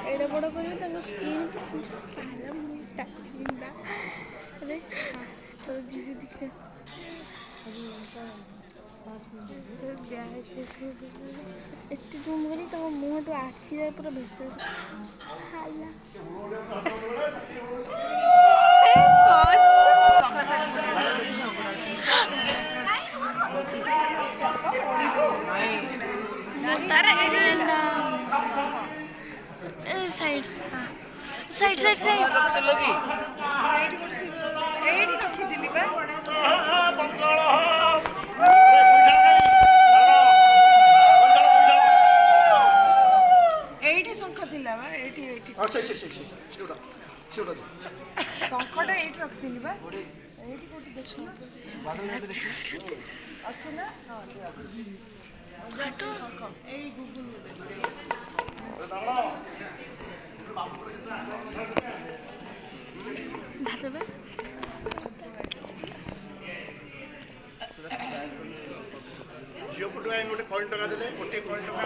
एडा बड़ कर स्क्रीन सारा मोटा अरे तो जीजू दिखे एत जूम करी मुँह तो आखि पूरा भेस साइड साइड साइड साइड ଶଙ୍ଖଟା ଏଇଠି ରଖିଥିଲି ବା ଏଇଠି କୋଉଠି ଅଛି ନା ଏଇ ଗୁଗୁଲ ଝିଅ ପଟୁ ଗୋଟେ କଏନ୍ ଟଙ୍କା ଦେଲେ ଗୋଟିଏ କଏନ୍ ଟଙ୍କା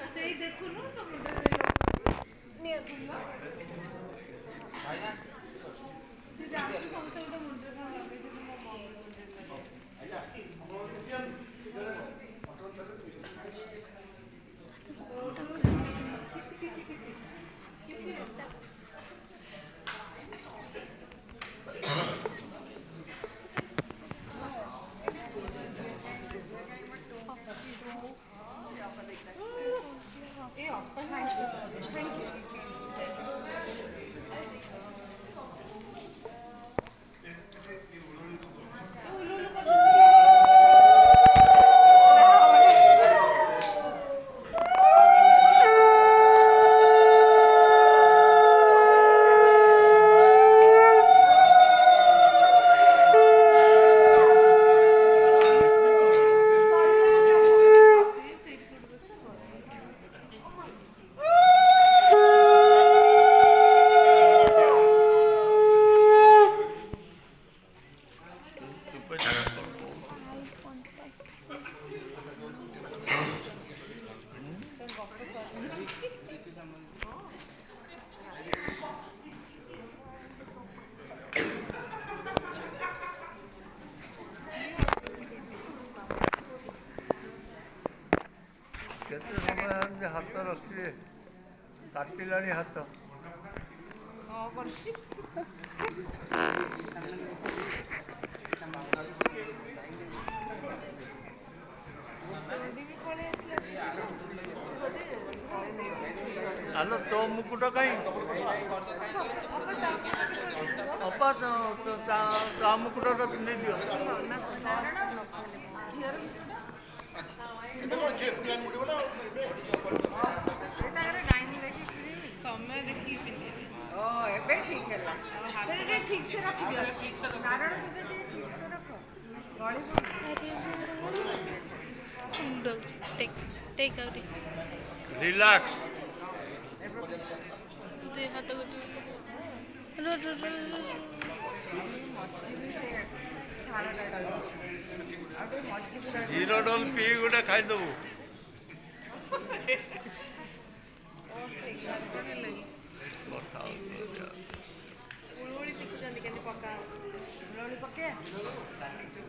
ଦଉଛି ଦେଖୁନୁ ହାତ ରଖିବେ କାଟିଲାଣି ହାତ ହଁ କରୁଛି ଆଲୋ ତୋ ମୁକୁଟ କାହିଁ ଅପା ତା ମୁକୁଟଟା ପିନ୍ଧେଇ ଦିଅ ଏବେ କ'ଣ ଝିଅ ଫୁଟିଆ ମୁଣ୍ଡ ବୋଲା ସମୟ ଦେଖିକି ପିନ୍ଧିବି ଏବେ ଠିକ ହେଲା ଟିକେ ଠିକ ସେ ରଖିଦିଅ କାରଣ ସେଟା ଟିକେ ଠିକ ସେ ରଖ ମୁଣ୍ଡଉଛି ଟେକ୍ ଆଉଟ୍ ରିଲାକ୍ସ ଦେ ହାତ ଗୋଟେ ଜିରୋ ଡୋଲ ପିଇ ଗୋଟେ ଖାଇଦେବୁ ଉଳୁଳି ଶିଖୁଛନ୍ତି କେମିତି ପକା ଉଳୁଳି ପକେଇବା